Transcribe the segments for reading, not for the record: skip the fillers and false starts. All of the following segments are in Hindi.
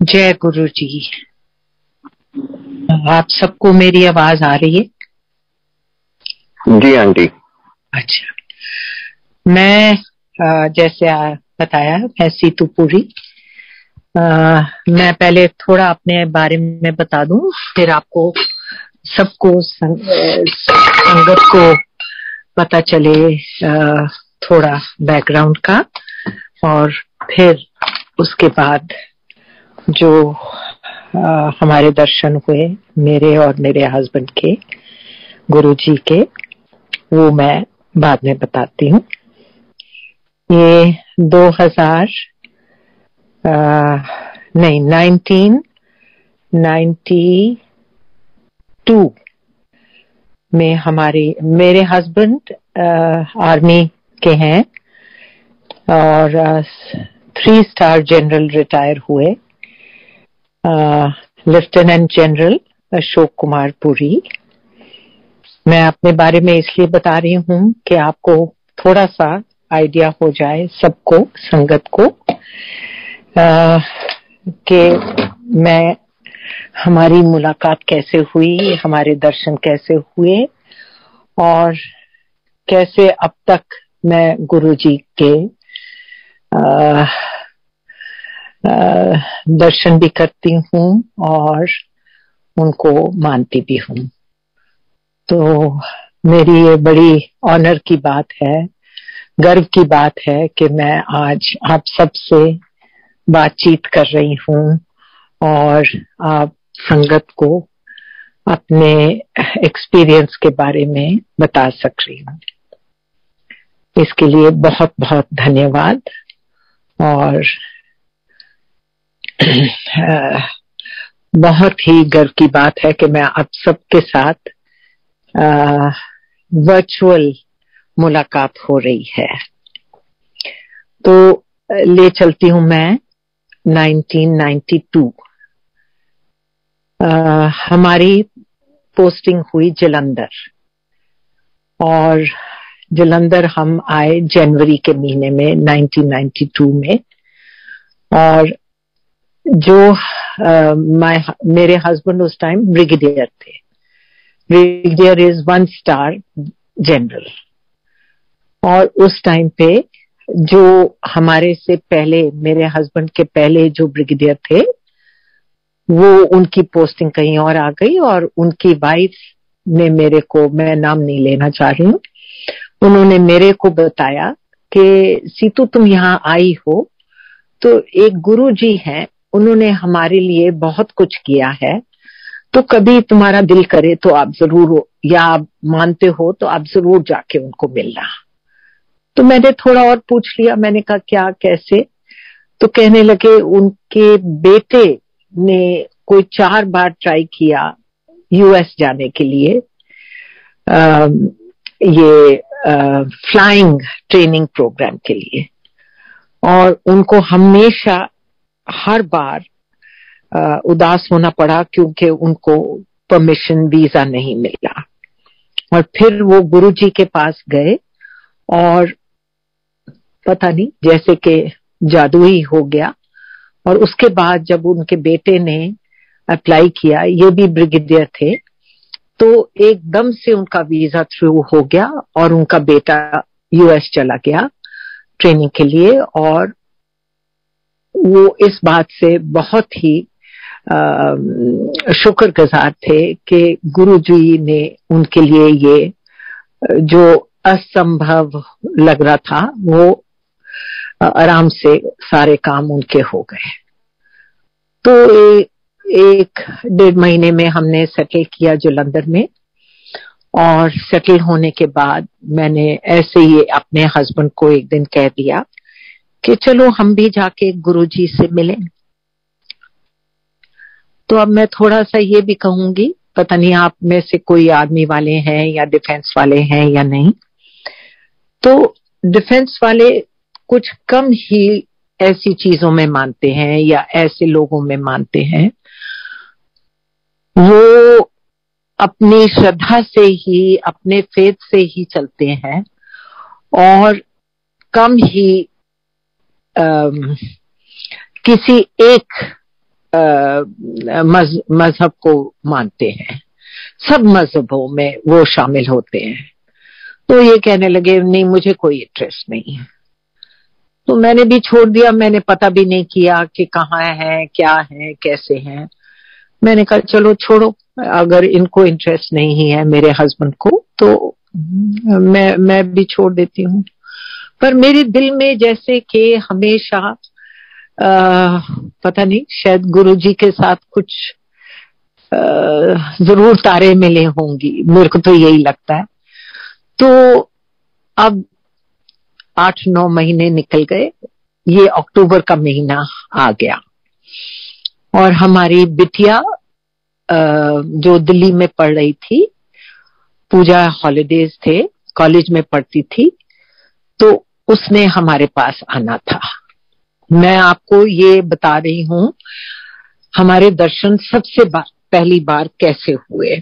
जय गुरु जी। आप सबको मेरी आवाज आ रही है? जी आंटी। अच्छा, मैं जैसे बताया, मैं सीतूपुरी। मैं पहले थोड़ा अपने बारे में बता दूं, फिर आपको सबको संगत को पता चले थोड़ा बैकग्राउंड का, और फिर उसके बाद जो हमारे दर्शन हुए मेरे और मेरे हस्बैंड के, गुरु जी के, वो मैं बाद में बताती हूँ। ये 1992 में मेरे हस्बैंड आर्मी के हैं और 3 स्टार जनरल रिटायर हुए, लेफ्टिनेंट जनरल अशोक कुमार पुरी। मैं अपने बारे में इसलिए बता रही हूँ कि आपको थोड़ा सा आइडिया हो जाए, सबको, संगत को, कि हमारी मुलाकात कैसे हुई, हमारे दर्शन कैसे हुए, और कैसे अब तक मैं गुरु जी के दर्शन भी करती हूँ और उनको मानती भी हूँ। तो मेरी ये बड़ी ऑनर की बात है, गर्व की बात है कि मैं आज आप सबसे बातचीत कर रही हूँ और आप संगत को अपने एक्सपीरियंस के बारे में बता सक रही हूँ। इसके लिए बहुत बहुत धन्यवाद। और बहुत ही गर्व की बात है कि मैं आप सबके साथ वर्चुअल मुलाकात हो रही है। तो ले चलती हूँ मैं 1992। हमारी पोस्टिंग हुई जलंधर, और जलंधर हम आए जनवरी के महीने में 1992 में। और जो मेरे हस्बैंड उस टाइम ब्रिगेडियर थे। Brigadier is 1 star general. और उस टाइम पे जो हमारे से पहले, मेरे हस्बैंड के पहले जो ब्रिगेडियर थे, वो उनकी पोस्टिंग कहीं और आ गई, और उनकी वाइफ ने मेरे को, मैं नाम नहीं लेना चाह रही हूँ, उन्होंने मेरे को बताया कि सीतू तुम यहाँ आई हो तो एक गुरु जी हैं, उन्होंने हमारे लिए बहुत कुछ किया है, तो कभी तुम्हारा दिल करे तो आप जरूर, या आप मानते हो तो आप जरूर जाके उनको मिलना। तो मैंने थोड़ा और पूछ लिया, मैंने कहा क्या, कैसे? तो कहने लगे उनके बेटे ने कोई 4 बार ट्राई किया यूएस जाने के लिए, ये फ्लाइंग ट्रेनिंग प्रोग्राम के लिए, और उनको हमेशा हर बार उदास होना पड़ा क्योंकि उनको परमिशन, वीजा नहीं मिला। और फिर वो गुरुजी के पास गए, और पता नहीं, जैसे कि जादू ही हो गया। और उसके बाद जब उनके बेटे ने अप्लाई किया, ये भी ब्रिगेडियर थे, तो एकदम से उनका वीजा थ्रू हो गया और उनका बेटा यूएस चला गया ट्रेनिंग के लिए। और वो इस बात से बहुत ही शुक्रगुजार थे कि गुरुजी ने उनके लिए ये जो असंभव लग रहा था, वो आराम से सारे काम उनके हो गए। तो 1-1.5 महीने में हमने सेटल किया जलंधर में। और सेटल होने के बाद मैंने ऐसे ही अपने हस्बैंड को एक दिन कह दिया कि चलो हम भी जाके गुरुजी से मिलें। तो अब मैं थोड़ा सा ये भी कहूंगी, पता नहीं आप में से कोई आर्मी वाले हैं या डिफेंस वाले हैं या नहीं। तो डिफेंस वाले कुछ कम ही ऐसी चीजों में मानते हैं या ऐसे लोगों में मानते हैं, वो अपनी श्रद्धा से ही, अपने फेथ से ही चलते हैं, और कम ही किसी एक मजहब को मानते हैं, सब मजहबों में वो शामिल होते हैं। तो ये कहने लगे नहीं मुझे कोई इंटरेस्ट नहीं है। तो मैंने भी छोड़ दिया, मैंने पता भी नहीं किया कि कहाँ है, क्या है, कैसे हैं। मैंने कहा चलो छोड़ो, अगर इनको इंटरेस्ट नहीं है मेरे हस्बैंड को तो मैं भी छोड़ देती हूँ। पर मेरे दिल में जैसे कि हमेशा पता नहीं, शायद गुरुजी के साथ कुछ जरूर तारे मिले होंगी, मेरे को तो यही लगता है। तो अब 8-9 महीने निकल गए, ये अक्टूबर का महीना आ गया और हमारी बिटिया जो दिल्ली में पढ़ रही थी, पूजा हॉलीडेज थे, कॉलेज में पढ़ती थी, तो उसने हमारे पास आना था। मैं आपको ये बता रही हूँ हमारे दर्शन सबसे पहली बार कैसे हुए,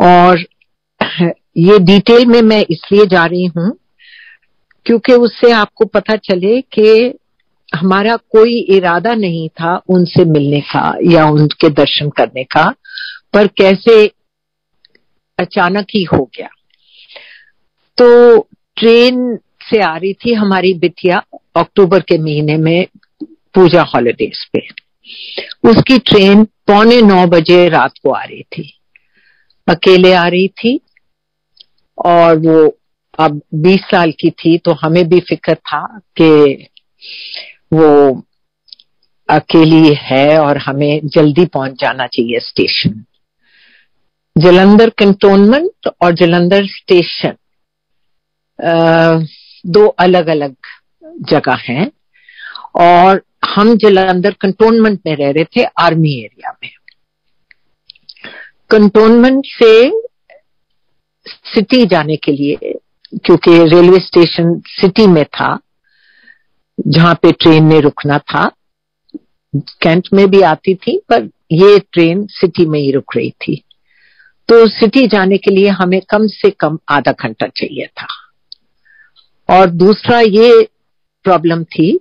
और ये डिटेल में मैं इसलिए जा रही हूँ क्योंकि उससे आपको पता चले कि हमारा कोई इरादा नहीं था उनसे मिलने का या उनके दर्शन करने का, पर कैसे अचानक ही हो गया। तो ट्रेन से आ रही थी हमारी बिटिया अक्टूबर के महीने में पूजा हॉलीडेज पे, उसकी ट्रेन 8:45 बजे रात को आ रही थी, अकेले आ रही थी और वो अब 20 साल की थी, तो हमें भी फिक्र था कि वो अकेली है और हमें जल्दी पहुंच जाना चाहिए स्टेशन। जलंधर कैंटोनमेंट और जलंधर स्टेशन 2 अलग अलग जगह हैं और हम जलंधर कैंटोनमेंट में रह रहे थे, आर्मी एरिया में। कैंटोनमेंट से सिटी जाने के लिए, क्योंकि रेलवे स्टेशन सिटी में था जहां पे ट्रेन ने रुकना था, कैंट में भी आती थी पर ये ट्रेन सिटी में ही रुक रही थी, तो सिटी जाने के लिए हमें कम से कम आधा घंटा चाहिए था। और दूसरा ये प्रॉब्लम थी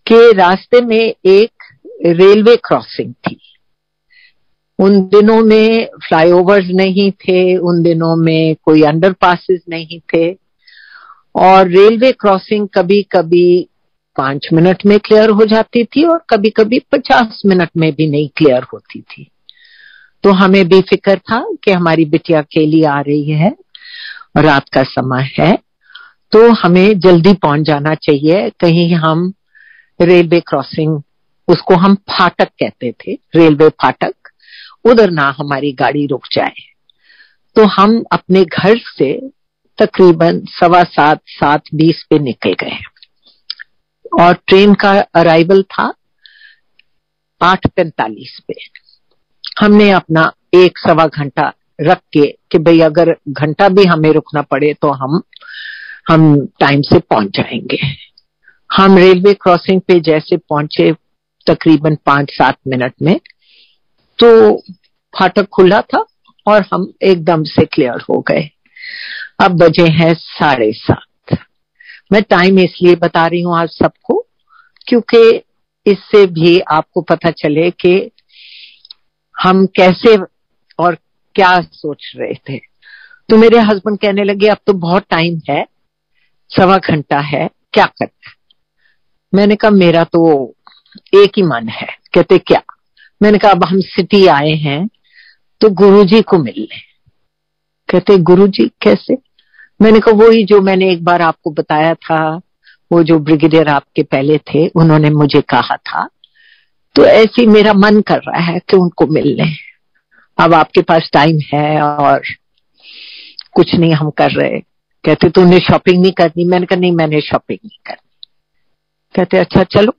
कि रास्ते में एक रेलवे क्रॉसिंग थी। उन दिनों में फ्लाईओवर्स नहीं थे, उन दिनों में कोई अंडरपासेस नहीं थे, और रेलवे क्रॉसिंग कभी कभी 5 मिनट में क्लियर हो जाती थी और कभी कभी 50 मिनट में भी नहीं क्लियर होती थी। तो हमें भी फिक्र था कि हमारी बिटिया अकेली आ रही है, रात का समय है, तो हमें जल्दी पहुंच जाना चाहिए। कहीं हम रेलवे क्रॉसिंग, उसको हम फाटक कहते थे, रेलवे फाटक, उधर ना हमारी गाड़ी रुक जाए। तो हम अपने घर से तकरीबन 7:15, 7:20 पे निकल गए और ट्रेन का अराइवल था 8:45 पे। हमने अपना 1-1.25 घंटा रख के कि भाई अगर घंटा भी हमें रुकना पड़े तो हम टाइम से पहुंच जाएंगे। हम रेलवे क्रॉसिंग पे जैसे पहुंचे तकरीबन 5-7 मिनट में, तो फाटक खुला था और हम एकदम से क्लियर हो गए। अब बजे हैं 7:30। मैं टाइम इसलिए बता रही हूँ आज सबको क्योंकि इससे भी आपको पता चले कि हम कैसे और क्या सोच रहे थे। तो मेरे हस्बैंड कहने लगे अब तो बहुत टाइम है, 1.25 घंटा है, क्या करना है। मैंने कहा मेरा तो एक ही मन है। कहते क्या? मैंने कहा अब हम सिटी आए हैं तो गुरुजी को मिल लें। कहते गुरुजी कैसे? मैंने कहा वही जो मैंने एक बार आपको बताया था, वो जो ब्रिगेडियर आपके पहले थे, उन्होंने मुझे कहा था, तो ऐसे मेरा मन कर रहा है कि उनको मिल लें। अब आपके पास टाइम है और कुछ नहीं हम कर रहे। कहते तूने शॉपिंग नहीं करनी? मैंने कहा नहीं, मैंने शॉपिंग नहीं करनी। कहते अच्छा चलो।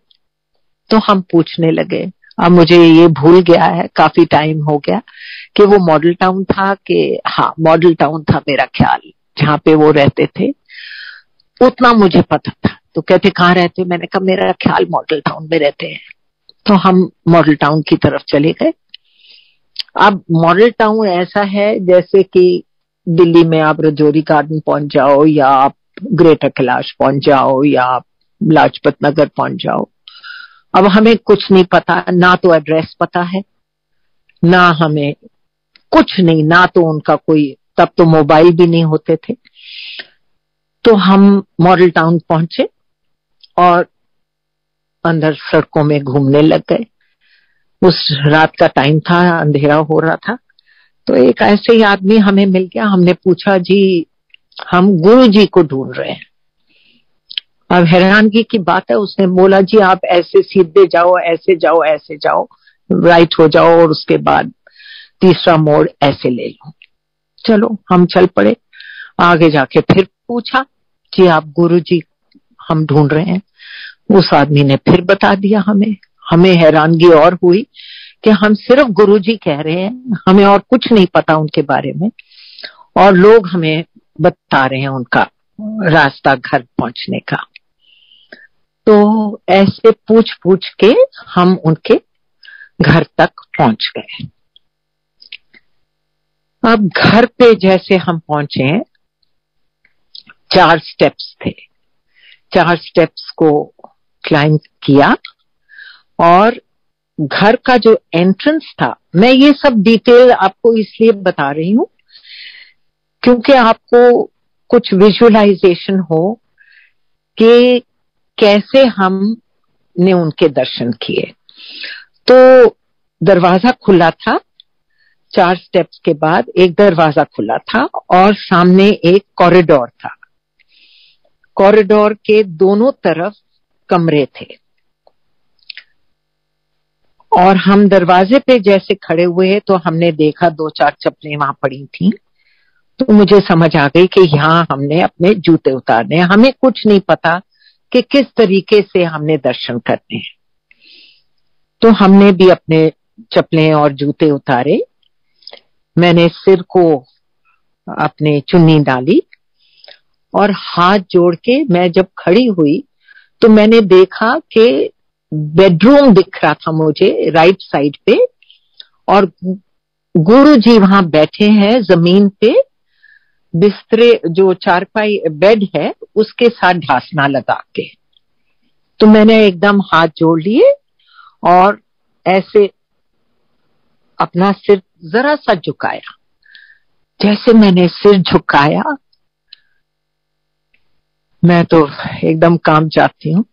तो हम पूछने लगे। अब मुझे ये भूल गया है, काफी टाइम हो गया, कि वो मॉडल टाउन था कि हाँ मॉडल टाउन था मेरा ख्याल, जहाँ पे वो रहते थे, उतना मुझे पता था। तो कहते कहाँ रहते? मैंने कहा मेरा ख्याल मॉडल टाउन में रहते हैं। तो हम मॉडल टाउन की तरफ चले गए। अब मॉडल टाउन ऐसा है जैसे कि दिल्ली में आप रजौरी गार्डन पहुंच जाओ, या आप ग्रेटर कैलाश पहुंच जाओ, या आप लाजपत नगर पहुंच जाओ। अब हमें कुछ नहीं पता, ना तो एड्रेस पता है ना हमें कुछ नहीं, ना तो उनका कोई, तब तो मोबाइल भी नहीं होते थे। तो हम मॉडल टाउन पहुंचे और अंदर सड़कों में घूमने लग गए। उस रात का टाइम था, अंधेरा हो रहा था। तो एक ऐसे ही आदमी हमें मिल गया। हमने पूछा, जी हम गुरु जी को ढूंढ रहे हैं। अब हैरानगी की बात है, उसने बोला, जी आप ऐसे सीधे जाओ, ऐसे जाओ, ऐसे जाओ, राइट हो जाओ और उसके बाद तीसरा मोड़ ऐसे ले लो। चलो हम चल पड़े। आगे जाके फिर पूछा, जी आप गुरु जी हम ढूंढ रहे हैं। उस आदमी ने फिर बता दिया हमें। हमें हैरानगी और हुई कि हम सिर्फ गुरु जी कह रहे हैं, हमें और कुछ नहीं पता उनके बारे में, और लोग हमें बता रहे हैं उनका रास्ता घर पहुंचने का। तो ऐसे पूछ पूछ के हम उनके घर तक पहुंच गए। अब घर पे जैसे हम पहुंचे, 4 स्टेप्स थे। 4 स्टेप्स को क्लाइंब किया और घर का जो एंट्रेंस था, मैं ये सब डिटेल आपको इसलिए बता रही हूं क्योंकि आपको कुछ विजुअलाइजेशन हो कि कैसे हमने उनके दर्शन किए। तो दरवाजा खुला था, 4 स्टेप्स के बाद एक दरवाजा खुला था और सामने एक कॉरिडोर था। कॉरिडोर के दोनों तरफ कमरे थे और हम दरवाजे पे जैसे खड़े हुए तो हमने देखा 2-4 चप्पलें वहां पड़ी थी। तो मुझे समझ आ गई कि यहाँ हमने अपने जूते उतारने। हमें कुछ नहीं पता कि किस तरीके से हमने दर्शन करने हैं। तो हमने भी अपने चप्पलें और जूते उतारे। मैंने सिर को अपने चुन्नी डाली और हाथ जोड़ के मैं जब खड़ी हुई तो मैंने देखा कि बेडरूम दिख रहा था मुझे राइट साइड पे, और गुरु जी वहां बैठे हैं जमीन पे, बिस्तरे जो चारपाई बेड है उसके साथ ढासना लगा के। तो मैंने एकदम हाथ जोड़ लिए और ऐसे अपना सिर जरा सा झुकाया। जैसे मैंने सिर झुकाया, मैं तो एकदम कांप जाती हूँ,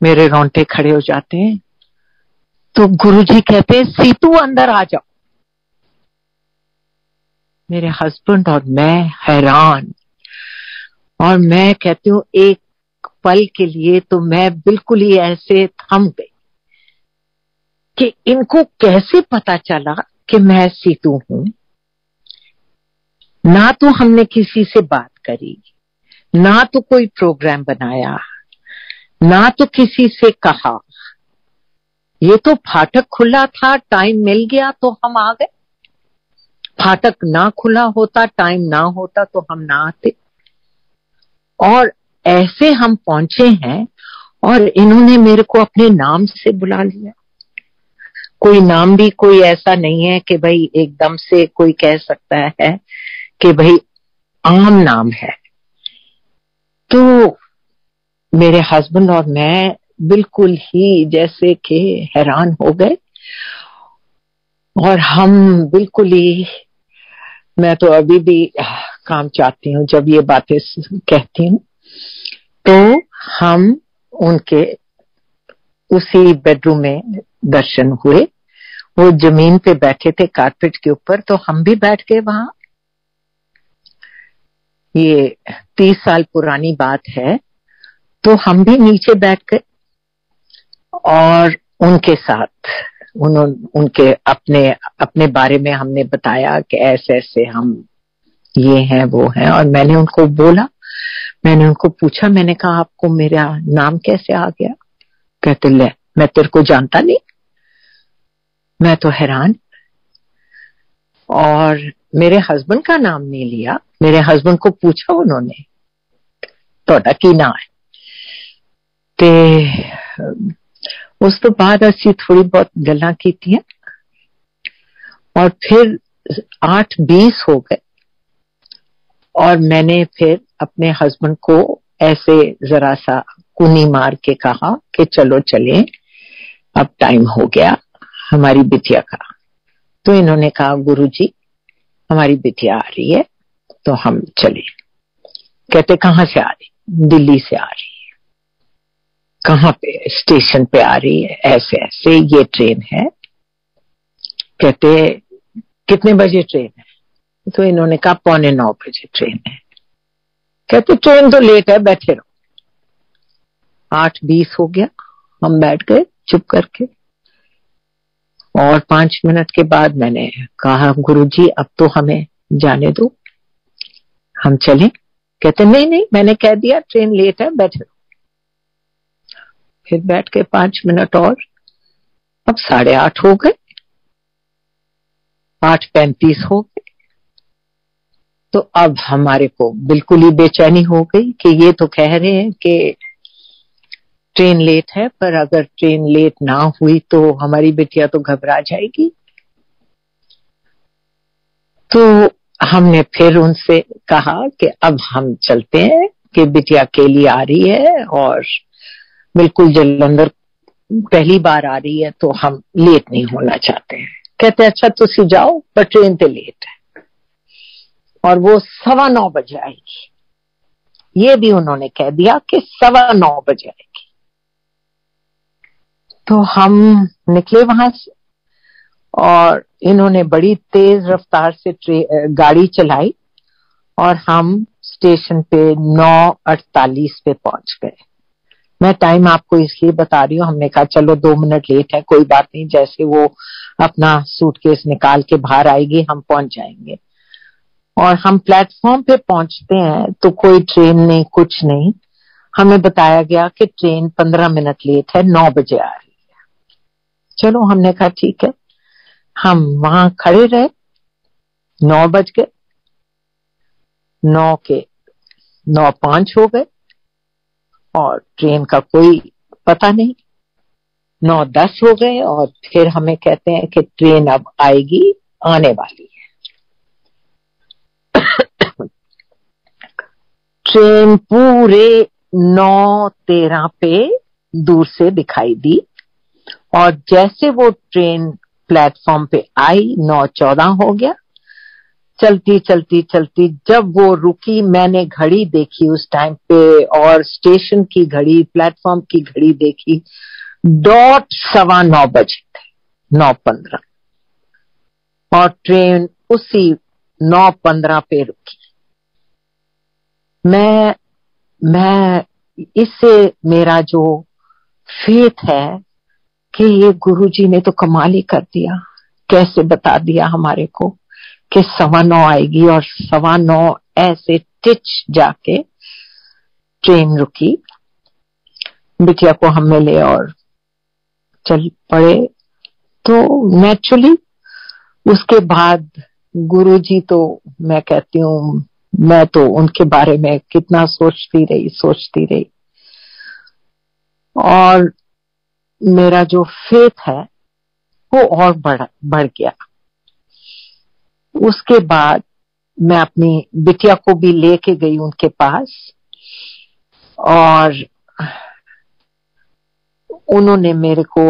मेरे रोंगटे खड़े हो जाते हैं। तो गुरुजी कहते हैं, सीतू अंदर आ जाओ। मेरे हस्बैंड और मैं हैरान, और मैं कहती हूँ एक पल के लिए तो मैं बिल्कुल ही ऐसे थम गई कि इनको कैसे पता चला कि मैं सीतू हूं। ना तो हमने किसी से बात करी, ना तो कोई प्रोग्राम बनाया, ना तो किसी से कहा। ये तो फाटक खुला था, टाइम मिल गया तो हम आ गए। फाटक ना खुला होता, टाइम ना होता तो हम ना आते। और ऐसे हम पहुंचे हैं और इन्होंने मेरे को अपने नाम से बुला लिया। कोई नाम भी कोई ऐसा नहीं है कि भाई एकदम से कोई कह सकता है कि भाई आम नाम है। तो मेरे हस्बैंड और मैं बिल्कुल ही जैसे कि हैरान हो गए, और हम बिल्कुल ही, मैं तो अभी भी काम चाहती हूँ जब ये बातें कहती हूँ। तो हम उनके उसी बेडरूम में दर्शन हुए। वो जमीन पे बैठे थे कारपेट के ऊपर, तो हम भी बैठ गए वहां। ये 30 साल पुरानी बात है। तो हम भी नीचे बैठ गए और उनके साथ उनके अपने बारे में हमने बताया कि ऐसे ऐसे हम ये हैं वो हैं। और मैंने उनको बोला, मैंने उनको पूछा, मैंने कहा आपको मेरा नाम कैसे आ गया? कहते, ले मैं तेरे को जानता नहीं। मैं तो हैरान, और मेरे हस्बैंड का नाम नहीं लिया। मेरे हस्बैंड को पूछा उन्होंने, तोड़ा की ना है। ते उस तो बाद असी थोड़ी बहुत गल्ला कीतियां, और फिर 8:20 हो गए और मैंने फिर अपने हस्बैंड को ऐसे जरा सा कुनी मार के कहा कि चलो चलें, अब टाइम हो गया हमारी बिटिया का। तो इन्होंने कहा गुरुजी हमारी बिटिया आ रही है तो हम चले। कहते कहाँ से आ रही? दिल्ली से आ रही है। कहाँ पे? स्टेशन पे आ रही है, ऐसे ऐसे ये ट्रेन है। कहते कितने बजे ट्रेन है? तो इन्होंने कहा 8:45 बजे ट्रेन है। कहते ट्रेन तो लेट है, बैठे रहो। 8:20 हो गया, हम बैठ गए चुप करके। और 5 मिनट के बाद मैंने कहा गुरुजी अब तो हमें जाने दो, हम चलें। कहते नहीं नहीं, मैंने कह दिया ट्रेन लेट है, बैठे रहो। फिर बैठ के 5 मिनट और, अब 8:30 हो गए, 8:35 हो गए। तो अब हमारे को बिल्कुल ही बेचैनी हो गई कि ये तो कह रहे हैं कि ट्रेन लेट है, पर अगर ट्रेन लेट ना हुई तो हमारी बिटिया तो घबरा जाएगी। तो हमने फिर उनसे कहा कि अब हम चलते हैं कि बिटिया अकेली आ रही है और बिल्कुल जलंधर पहली बार आ रही है तो हम लेट नहीं होना चाहते हैं। कहते अच्छा तुसी जाओ, पर ट्रेन तो लेट है और वो 9:15 बजे आएगी। ये भी उन्होंने कह दिया कि 9:15 बजे आएगी। तो हम निकले वहां से और इन्होंने बड़ी तेज रफ्तार से गाड़ी चलाई और हम स्टेशन पे 9:48 पे पहुंच गए। मैं टाइम आपको इसलिए बता रही हूँ, हमने कहा चलो 2 मिनट लेट है कोई बात नहीं, जैसे वो अपना सूटकेस निकाल के बाहर आएगी हम पहुंच जाएंगे। और हम प्लेटफॉर्म पे पहुंचते हैं तो कोई ट्रेन नहीं, कुछ नहीं। हमें बताया गया कि ट्रेन 15 मिनट लेट है, 9 बजे आ रही है। चलो हमने कहा ठीक है, हम वहां खड़े रहे। 9 बज गए, 9 के 9:05 हो गए और ट्रेन का कोई पता नहीं। 9:10 हो गए और फिर हमें कहते हैं कि ट्रेन अब आएगी, आने वाली है। ट्रेन पूरे 9:13 पे दूर से दिखाई दी और जैसे वो ट्रेन प्लेटफॉर्म पे आई 9:14 हो गया। चलती चलती चलती जब वो रुकी, मैंने घड़ी देखी उस टाइम पे और स्टेशन की घड़ी, प्लेटफॉर्म की घड़ी देखी, डॉट 9:15 बजे थे, 9:15, और ट्रेन उसी 9:15 पे रुकी। मैं इससे मेरा जो फेथ है कि ये गुरुजी ने तो कमाल ही कर दिया, कैसे बता दिया हमारे को कि 9:15 आएगी और 9:15 ऐसे टिच जाके ट्रेन रुकी। बिटिया को हम मिले और चल पड़े। तो नेचुरली उसके बाद गुरुजी तो मैं कहती हूँ, मैं तो उनके बारे में कितना सोचती रही और मेरा जो फेथ है वो और बढ़ गया। उसके बाद मैं अपनी बिटिया को भी लेके गई उनके पास और उन्होंने मेरे को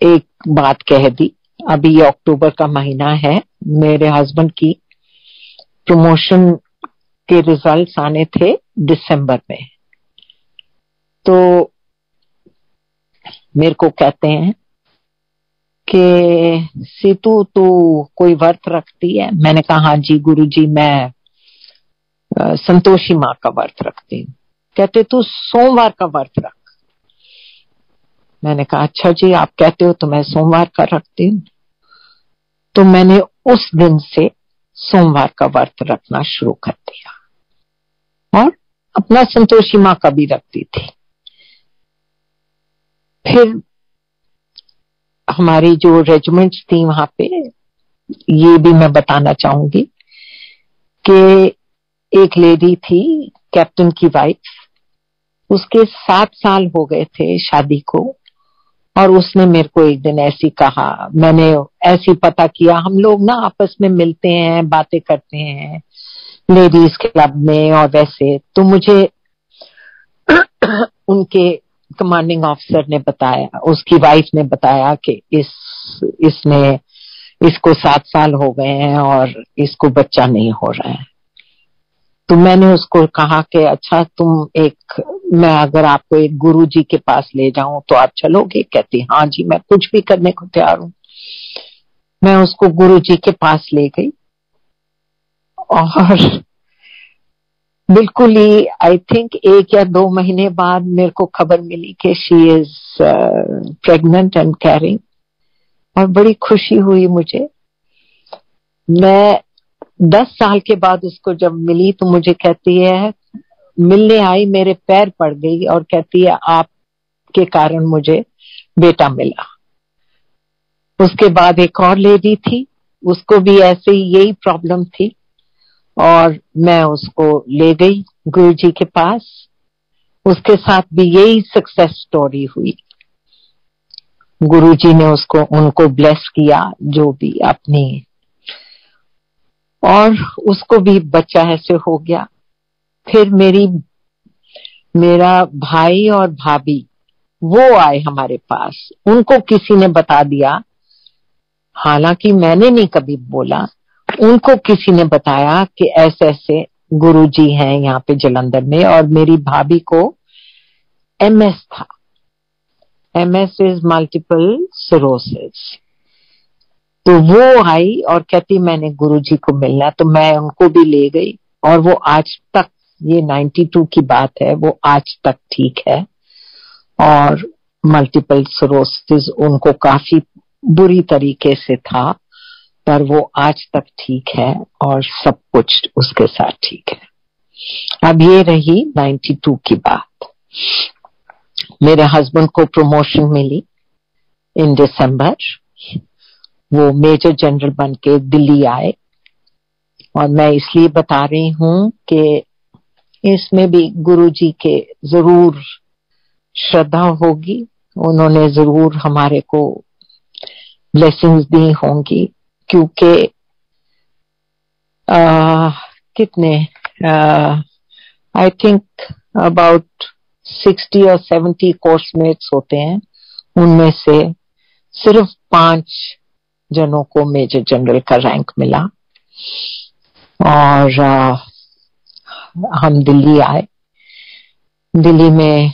एक बात कह दी। अभी अक्टूबर का महीना है, मेरे हस्बैंड की प्रमोशन के रिजल्ट्स आने थे दिसंबर में। तो मेरे को कहते हैं कि सीतू तू कोई व्रत रखती है? मैंने कहा हाँ जी गुरुजी, मैं संतोषी माँ का व्रत रखती हूँ। कहते तू सोमवार का व्रत रख। मैंने कहा अच्छा जी, आप कहते हो तो मैं सोमवार का रखती हूँ। तो मैंने उस दिन से सोमवार का व्रत रखना शुरू कर दिया और अपना संतोषी माँ का भी रखती थी। फिर हमारी जो रेजिमेंट्स थी वहां पे, ये भी मैं बताना चाहूंगी कि एक लेडी थी कैप्टन की वाइफ, उसके 7 साल हो गए थे शादी को और उसने मेरे को एक दिन ऐसी कहा, मैंने ऐसी पता किया, हम लोग ना आपस में मिलते हैं, बातें करते हैं लेडीज क्लब में और वैसे, तो मुझे उनके कमांडिंग ऑफिसर ने बताया, उसकी वाइफ ने बताया कि इसको 7 साल हो गए हैं और इसको बच्चा नहीं हो रहा है। तो मैंने उसको कहा कि अच्छा मैं अगर आपको एक गुरुजी के पास ले जाऊं तो आप चलोगे? कहती हाँ जी, मैं कुछ भी करने को तैयार हूं। मैं उसको गुरुजी के पास ले गई और बिल्कुल ही आई थिंक 1 या 2 महीने बाद मेरे को खबर मिली कि she is pregnant and carrying, और बड़ी खुशी हुई मुझे। मैं 10 साल के बाद उसको जब मिली तो मुझे कहती है, मिलने आई, मेरे पैर पड़ गई और कहती है आपके कारण मुझे बेटा मिला। उसके बाद एक और लेडी थी, उसको भी ऐसे ही यही प्रॉब्लम थी और मैं उसको ले गई गुरुजी के पास। उसके साथ भी यही सक्सेस स्टोरी हुई। गुरुजी ने उनको ब्लेस किया जो भी अपनी, और उसको भी बच्चा ऐसे हो गया। फिर मेरा भाई और भाभी वो आए हमारे पास, उनको किसी ने बता दिया, हालांकि मैंने नहीं कभी बोला, उनको किसी ने बताया कि ऐसे ऐसे गुरुजी हैं यहाँ पे जलंधर में, और मेरी भाभी को MS था, MS इज मल्टीपल सिरोसिस। तो वो आई और कहती मैंने गुरुजी को मिलना, तो मैं उनको भी ले गई और वो आज तक, ये 92 की बात है, वो आज तक ठीक है। और मल्टीपल सिरोसिस उनको काफी बुरी तरीके से था, पर वो आज तक ठीक है और सब कुछ उसके साथ ठीक है। अब ये रही 92 की बात। मेरे हस्बैंड को प्रमोशन मिली इन दिसंबर, वो मेजर जनरल बन के दिल्ली आए। और मैं इसलिए बता रही हूं कि इसमें भी गुरुजी के जरूर श्रद्धा होगी, उन्होंने जरूर हमारे को ब्लेसिंग्स दी होंगी, क्योंकि कितने आई थिंक अबाउट 60 और 70 कोर्समेट्स होते हैं, उनमें से सिर्फ 5 जनों को मेजर जनरल का रैंक मिला। और हम दिल्ली आए। दिल्ली में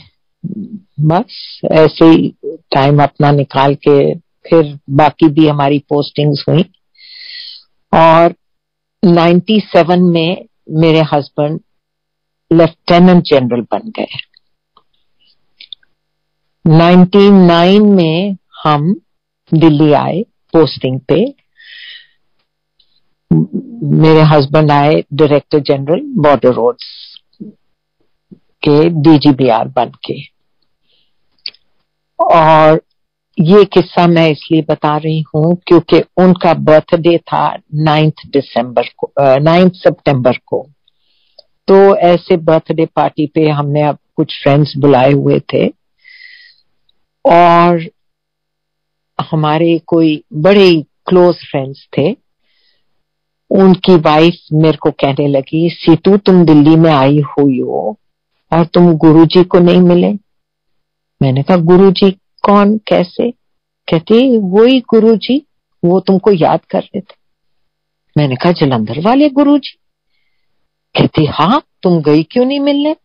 बस ऐसे ही टाइम अपना निकाल के फिर बाकी भी हमारी पोस्टिंग्स हुई। और 97 में मेरे हस्बैंड लेफ्टिनेंट जनरल बन गए। 99 में हम दिल्ली आए पोस्टिंग पे। मेरे हस्बैंड आए डायरेक्टर जनरल बॉर्डर रोड्स के DGBR बन के। और ये किस्सा मैं इसलिए बता रही हूं क्योंकि उनका बर्थडे था 9 सितंबर को। तो ऐसे बर्थडे पार्टी पे हमने अब कुछ फ्रेंड्स बुलाए हुए थे, और हमारे कोई बड़े क्लोज फ्रेंड्स थे। उनकी वाइफ मेरे को कहने लगी, सीतू तुम दिल्ली में आई हुई हो और तुम गुरुजी को नहीं मिले। मैंने कहा गुरुजी कौन, कैसे? कहती वही गुरुजी, वो तुमको याद कर रहे थे। मैंने कहा जलंधर वाले गुरुजी? कहती हाँ, तुम गई क्यों नहीं मिलने?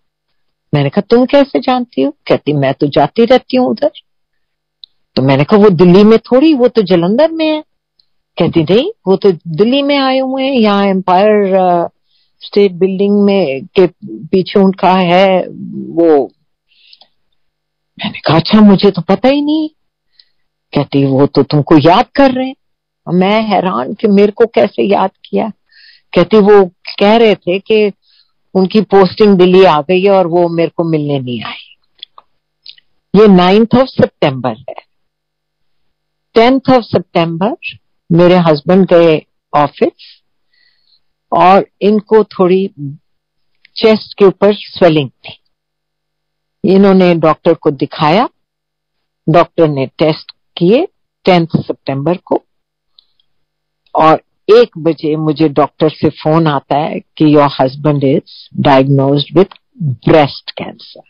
मैंने कहा तुम कैसे जानती हो? कहती मैं तो जाती रहती हूँ उधर। तो मैंने कहा वो दिल्ली में थोड़ी, वो तो जलंधर में है। कहती नहीं, वो तो दिल्ली में आए हुए हैं, यहाँ एम्पायर स्टेट बिल्डिंग में के पीछे उनका है वो। मैंने कहा अच्छा, मुझे तो पता ही नहीं। कहती वो तो तुमको याद कर रहे हैं। मैं हैरान कि मेरे को कैसे याद किया। कहती वो कह रहे थे कि उनकी पोस्टिंग दिल्ली आ गई है और वो मेरे को मिलने नहीं आई। ये 9 सितंबर है। 10 सितंबर मेरे हस्बैंड गए ऑफिस और इनको थोड़ी चेस्ट के ऊपर स्वेलिंग थी। इन्होंने डॉक्टर को दिखाया, डॉक्टर ने टेस्ट किए 10 सितंबर को, और 1 बजे मुझे डॉक्टर से फोन आता है कि your husband is diagnosed with breast cancer.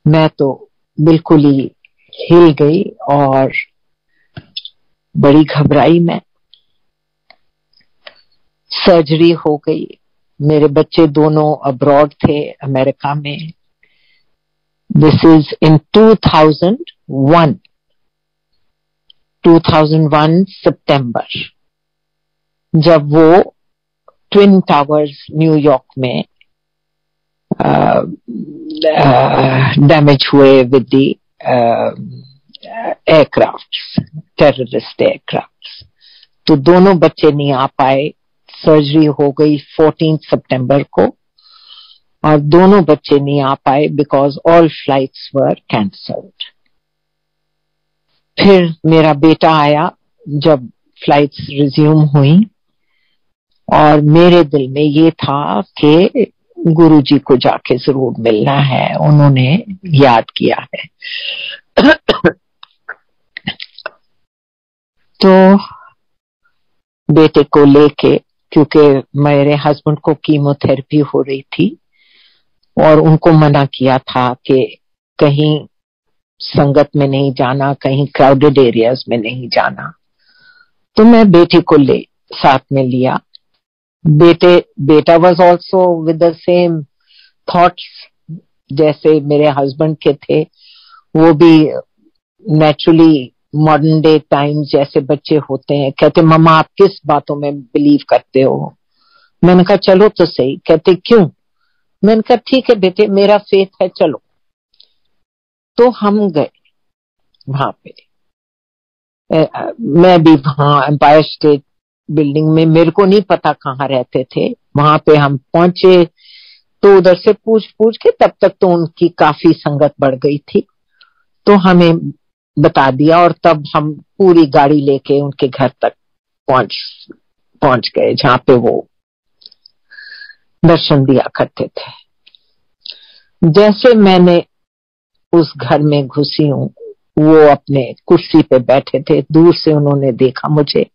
मैं तो बिल्कुल ही हिल गई और बड़ी घबराई मैं। सर्जरी हो गई। मेरे बच्चे दोनों अब्रॉड थे, अमेरिका में। दिस इज इन 2001 सितंबर, जब वो ट्विन टावर्स न्यूयॉर्क में डैमेज हुए with the aircraft, terrorist aircraft. तो दोनों बच्चे नहीं आ पाए। सर्जरी हो गई 14 सितंबर को और दोनों बच्चे नहीं आ पाए because all flights were cancelled. फिर मेरा बेटा आया जब फ्लाइट्स रिज्यूम हुई और मेरे दिल में ये था कि गुरुजी को जाके जरूर मिलना है, उन्होंने याद किया है। तो बेटे को लेके, क्योंकि मेरे हस्बैंड को कीमोथेरेपी हो रही थी और उनको मना किया था कि कहीं संगत में नहीं जाना, कहीं क्राउडेड एरियाज में नहीं जाना। तो मैं बेटे को साथ में लिया। बेटा was also with the same thoughts जैसे मेरे हस्बैंड के थे। वो भी नेचुरली मॉडर्न डे टाइम्स जैसे बच्चे होते हैं। कहते मम्मा आप किस बातों में बिलीव करते हो? मैंने कहा चलो तो सही। कहते क्यों? मैंने कहा ठीक है बेटे, मेरा फेथ है, चलो। तो हम गए वहां पे। मैं भी वहां एम्पायर स्टेट बिल्डिंग में, मेरे को नहीं पता कहाँ रहते थे, वहां पे हम पहुंचे। तो उधर से पूछ के, तब तक तो उनकी काफी संगत बढ़ गई थी, तो हमें बता दिया और तब हम पूरी गाड़ी लेके उनके घर तक पहुंच गए जहां पे वो दर्शन दिया करते थे। जैसे मैंने उस घर में घुसी हूं, वो अपने कुर्सी पे बैठे थे। दूर से उन्होंने देखा मुझे।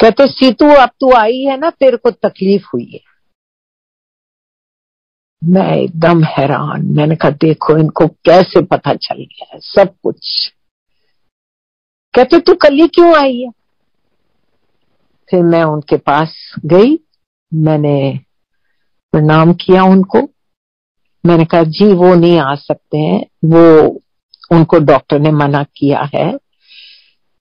कहते सीतू अब तू आई है ना, तेरे को तकलीफ हुई है। मैं एकदम हैरान। मैंने कहा देखो इनको कैसे पता चल गया है सब कुछ। कहते तू कल ही क्यों आई है? फिर मैं उनके पास गई, मैंने प्रणाम किया उनको। मैंने कहा जी वो नहीं आ सकते हैं, वो उनको डॉक्टर ने मना किया है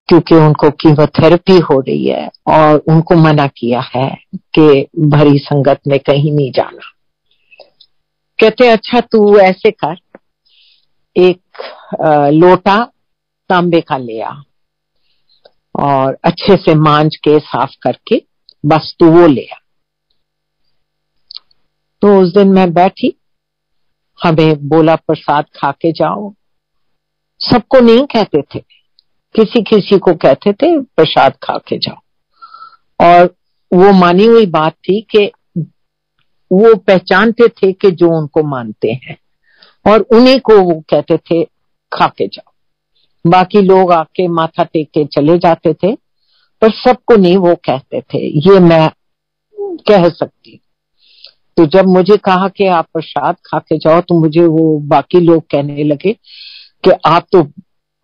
क्योंकि उनको कीमोथेरेपी हो रही है और उनको मना किया है कि भरी संगत में कहीं नहीं जाना। कहते अच्छा तू ऐसे कर, एक लोटा तांबे का ले आ और अच्छे से मांज के साफ करके बस तू वो ले आ। तो उस दिन मैं बैठी, हमें बोला प्रसाद खा के जाओ। सबको नहीं कहते थे, किसी किसी को कहते थे प्रसाद खा के जाओ। और वो मानी हुई बात थी कि वो पहचानते थे कि जो उनको मानते हैं और उन्हीं को वो कहते थे खा के जाओ। बाकी लोग आके माथा टेक के चले जाते थे, पर सबको नहीं वो कहते थे। ये मैं कह सकती। तो जब मुझे कहा कि आप प्रसाद खा के जाओ, तो मुझे वो बाकी लोग कहने लगे कि आप तो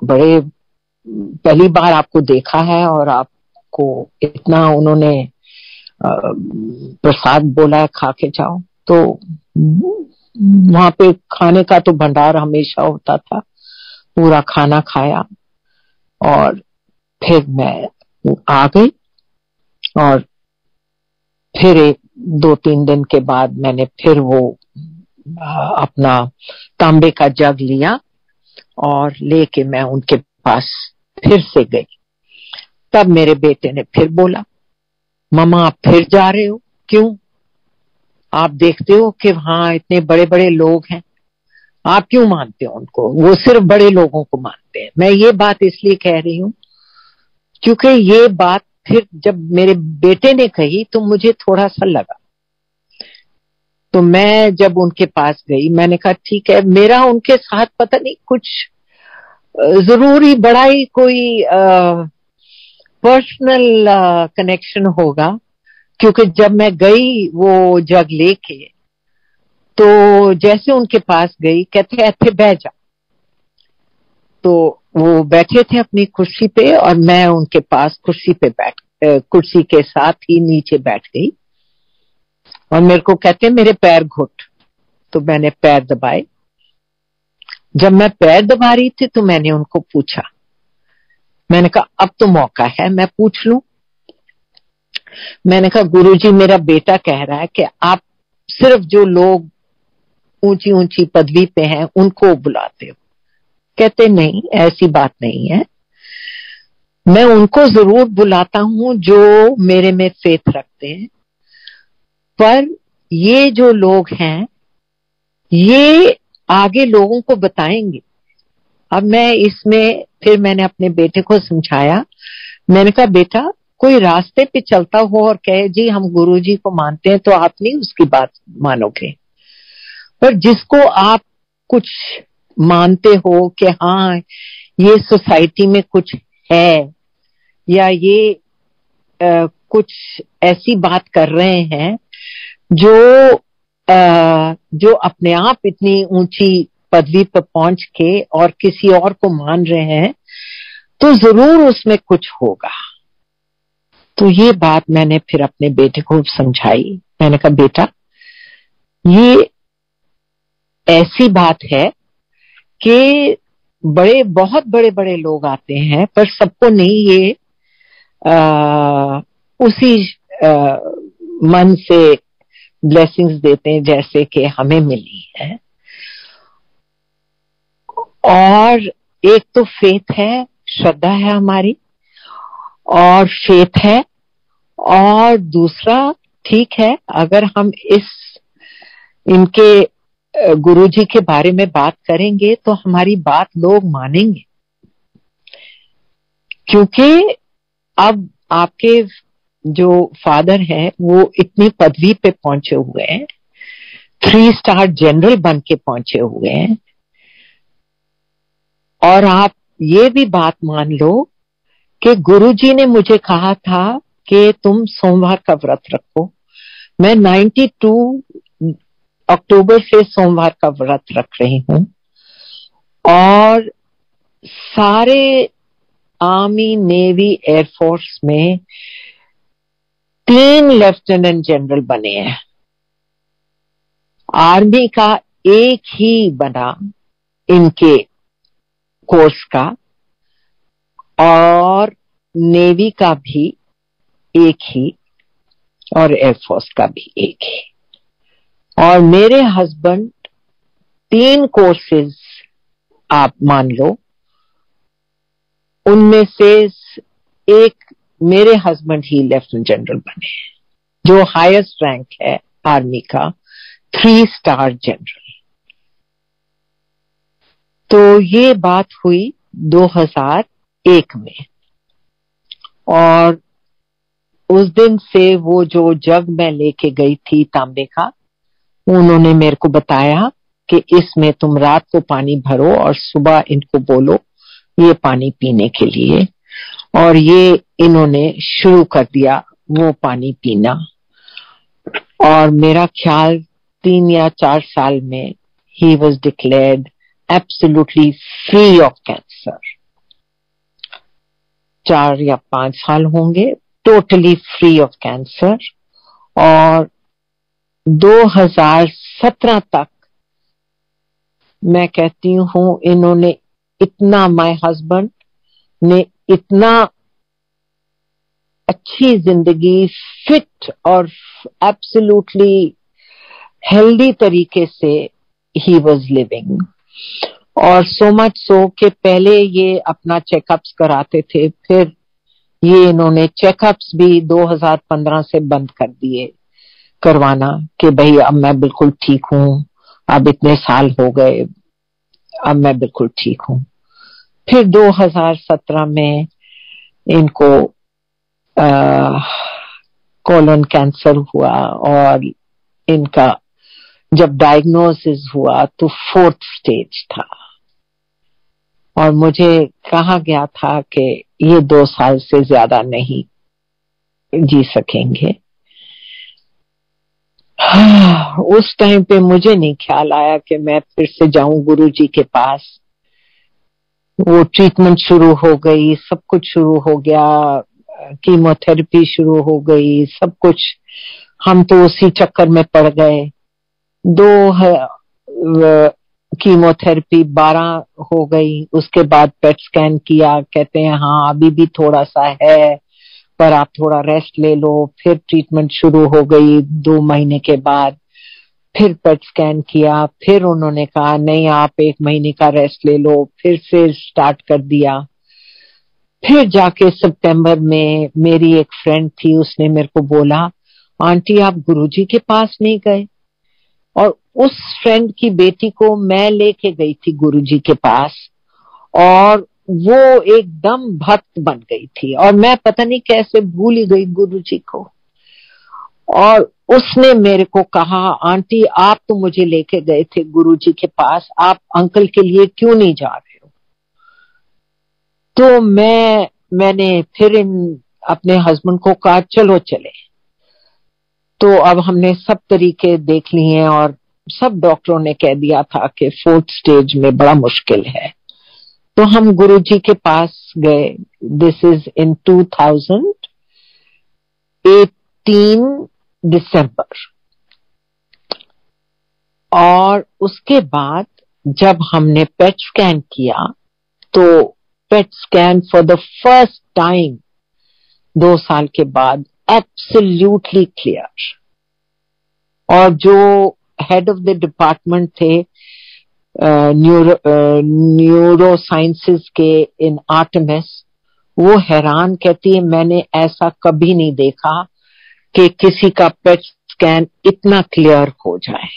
बड़े, पहली बार आपको देखा है और आपको इतना उन्होंने प्रसाद बोला है खा के जाओ। तो वहां पे खाने का तो भंडार हमेशा होता था, पूरा खाना खाया और फिर मैं आ गई। और फिर 2-3 दिन के बाद मैंने फिर वो अपना तांबे का जग लिया और लेके मैं उनके पास फिर से गई। तब मेरे बेटे ने फिर बोला मम्मा आप फिर जा रहे हो, क्यों? आप देखते हो कि वहां इतने बड़े बड़े लोग हैं, आप क्यों मानते हो उनको? वो सिर्फ बड़े लोगों को मानते हैं। मैं ये बात इसलिए कह रही हूं क्योंकि ये बात फिर जब मेरे बेटे ने कही तो मुझे थोड़ा सा लगा। तो मैं जब उनके पास गई, मैंने कहा ठीक है, मेरा उनके साथ पता नहीं कुछ जरूरी बड़ा ही कोई पर्सनल कनेक्शन होगा, क्योंकि जब मैं गई वो जग लेके तो जैसे उनके पास गई, कहते ऐथे बैठ जा। तो वो बैठे थे अपनी कुर्सी पे और मैं उनके पास कुर्सी के साथ ही नीचे बैठ गई और मेरे को कहते मेरे पैर घुट। तो मैंने पैर दबाए। जब मैं पैर दबा रही थी तो मैंने उनको पूछा, मैंने कहा अब तो मौका है, मैं पूछ लूं। मैंने कहा गुरुजी, मेरा बेटा कह रहा है कि आप सिर्फ जो लोग ऊंची ऊंची पदवी पे हैं उनको बुलाते हो। कहते नहीं, ऐसी बात नहीं है, मैं उनको जरूर बुलाता हूं जो मेरे में फेथ रखते हैं, पर ये जो लोग हैं ये आगे लोगों को बताएंगे। अब मैं इसमें फिर मैंने अपने बेटे को समझाया। मैंने कहा बेटा, कोई रास्ते पे चलता हो और कहे जी हम गुरुजी को मानते हैं, तो आप नहीं उसकी बात मानोगे, पर जिसको आप कुछ मानते हो कि हाँ ये सोसाइटी में कुछ है या ये कुछ ऐसी बात कर रहे हैं जो अपने आप इतनी ऊंची पदवी पर पहुंच के और किसी और को मान रहे हैं, तो जरूर उसमें कुछ होगा। तो ये बात मैंने फिर अपने बेटे को समझाई। मैंने कहा बेटा, ये ऐसी बात है कि बहुत बड़े बड़े लोग आते हैं, पर सबको नहीं ये उसी मन से ब्लेसिंग्स देते हैं जैसे कि हमें मिली है। और एक तो फेथ है, श्रद्धा है हमारी और फेथ है, और दूसरा ठीक है अगर हम इनके गुरुजी के बारे में बात करेंगे तो हमारी बात लोग मानेंगे, क्योंकि अब आपके जो फादर हैं वो इतनी पदवी पे पहुंचे हुए हैं, 3 स्टार जनरल बन के पहुंचे हुए हैं। और आप ये भी बात मान लो कि गुरुजी ने मुझे कहा था कि तुम सोमवार का व्रत रखो। मैं 92 अक्टूबर से सोमवार का व्रत रख रही हूं और सारे आर्मी, नेवी, एयरफोर्स में 3 लेफ्टिनेंट जनरल बने हैं। आर्मी का एक ही बना इनके कोर्स का और नेवी का भी एक ही और एयरफोर्स का भी एक ही। और मेरे हस्बैंड 3 कोर्सेज आप मान लो, उनमें से एक मेरे हस्बैंड ही लेफ्टिनेंट जनरल बने, जो हाईएस्ट रैंक है आर्मी का, 3 स्टार जनरल। तो ये बात हुई 2001 में, और उस दिन से वो जो जग मैं लेके गई थी तांबे का, उन्होंने मेरे को बताया कि इसमें तुम रात को पानी भरो और सुबह इनको बोलो ये पानी पीने के लिए। और ये इन्होंने शुरू कर दिया वो पानी पीना, और मेरा ख्याल 3 या 4 साल में he was declared absolutely free of cancer. 4 या 5 साल होंगे टोटली फ्री ऑफ कैंसर। और 2017 तक मैं कहती हूं इन्होंने इतना, माय हस्बैंड ने इतना अच्छी जिंदगी, फिट और एब्सोल्युटली हेल्दी तरीके से ही वाज लिविंग। और सो मच सो कि पहले ये अपना चेकअप्स कराते थे, फिर ये इन्होंने चेकअप्स भी 2015 से बंद कर दिए करवाना कि भाई अब मैं बिल्कुल ठीक हूं, अब इतने साल हो गए, अब मैं बिल्कुल ठीक हूं। फिर 2017 में इनको कोलन कैंसर हुआ, और इनका जब डायग्नोसिस हुआ तो 4th स्टेज था, और मुझे कहा गया था कि ये 2 साल से ज्यादा नहीं जी सकेंगे। उस टाइम पे मुझे नहीं ख्याल आया कि मैं फिर से जाऊं गुरुजी के पास। वो ट्रीटमेंट शुरू हो गई, सब कुछ शुरू हो गया, कीमोथेरेपी शुरू हो गई, सब कुछ। हम तो उसी चक्कर में पड़ गए। दो कीमोथेरेपी 12 हो गई, उसके बाद पेट स्कैन किया, कहते हैं हाँ अभी भी थोड़ा सा है पर आप थोड़ा रेस्ट ले लो। फिर ट्रीटमेंट शुरू हो गई 2 महीने के बाद। फिर पेट स्कैन किया, फिर उन्होंने कहा नहीं आप 1 महीने का रेस्ट ले लो, फिर से स्टार्ट कर दिया। फिर जाके सितंबर में मेरी एक फ्रेंड थी, उसने मेरे को बोला आंटी आप गुरुजी के पास नहीं गए। और उस फ्रेंड की बेटी को मैं लेके गई थी गुरुजी के पास, और वो एकदम भक्त बन गई थी, और मैं पता नहीं कैसे भूल ही गई गुरुजी को। और उसने मेरे को कहा आंटी आप तो मुझे लेके गए थे गुरुजी के पास, आप अंकल के लिए क्यों नहीं जा रहे हो। तो मैंने फिर अपने हस्बैंड को कहा चलो चले। तो अब हमने सब तरीके देख लिए और सब डॉक्टरों ने कह दिया था कि 4th स्टेज में बड़ा मुश्किल है। तो हम गुरुजी के पास गए। दिस इज इन 2018 दिसंबर। और उसके बाद जब हमने पेट स्कैन किया तो PET scan for the first time 2 साल के बाद एब्सोल्युटली क्लियर। और जो हेड ऑफ द डिपार्टमेंट थे न्यूरो साइंसेस के इन आर्टेमिस, वो हैरान, कहती है मैंने ऐसा कभी नहीं देखा कि किसी का पेट स्कैन इतना क्लियर हो जाए।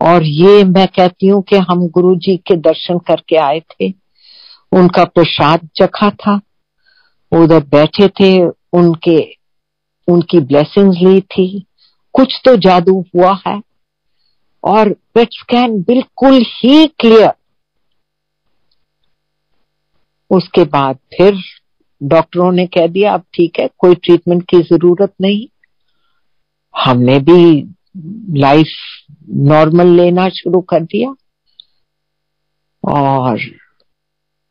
और ये मैं कहती हूँ कि हम गुरुजी के दर्शन करके आए थे, उनका प्रसाद चखा था, उधर बैठे थे, उनकी ब्लेसिंग्स ली थी। कुछ तो जादू हुआ है। और पेट स्कैन बिल्कुल ही क्लियर। उसके बाद फिर डॉक्टरों ने कह दिया अब ठीक है, कोई ट्रीटमेंट की जरूरत नहीं। हमने भी लाइफ नॉर्मल लेना शुरू कर दिया। और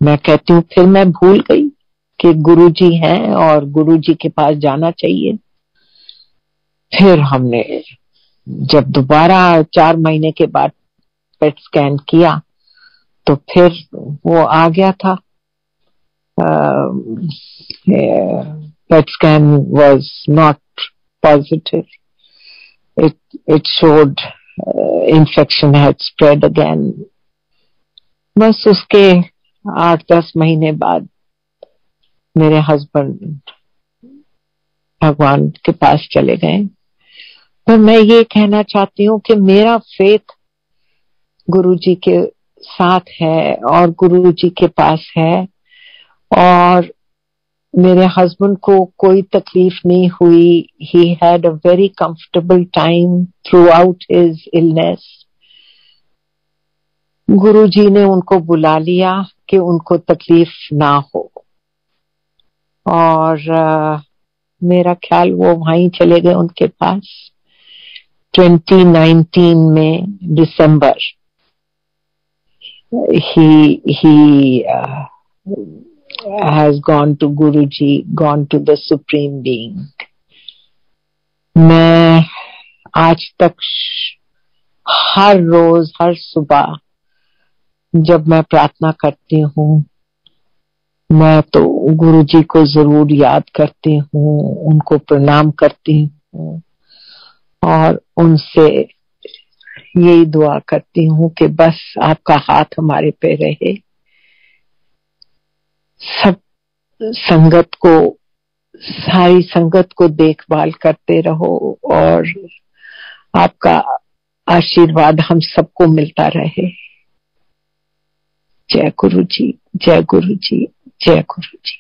मैं कहती हूँ फिर मैं भूल गई कि गुरुजी हैं और गुरुजी के पास जाना चाहिए। फिर हमने जब दोबारा 4 महीने के बाद पेट स्कैन किया तो फिर वो आ गया था। PET scan was not positive, it showed infection had spread again. बस उसके 8-10 महीने बाद मेरे हस्बैंड भगवान के पास चले गए। पर मैं ये कहना चाहती हूँ कि मेरा फेथ गुरुजी के साथ है और गुरुजी के पास है। और मेरे हस्बैंड को कोई तकलीफ नहीं हुई। He had a very comfortable time throughout his illness. Guruji ने उनको बुला लिया कि उनको तकलीफ ना हो। और मेरा ख्याल वो वहीं चले गए उनके पास 2019 में दिसंबर। he has gone to Guruji, gone to the Supreme Being. मैं आज तक हर रोज हर सुबह जब मैं प्रार्थना करती हूँ मैं तो गुरुजी को जरूर याद करती हूँ, उनको प्रणाम करती हूँ और उनसे यही दुआ करती हूँ कि बस आपका हाथ हमारे पे रहे। सब संगत को, सारी संगत को देखभाल करते रहो और आपका आशीर्वाद हम सबको मिलता रहे। जय गुरु जी, जय गुरु जी, जय गुरु जी।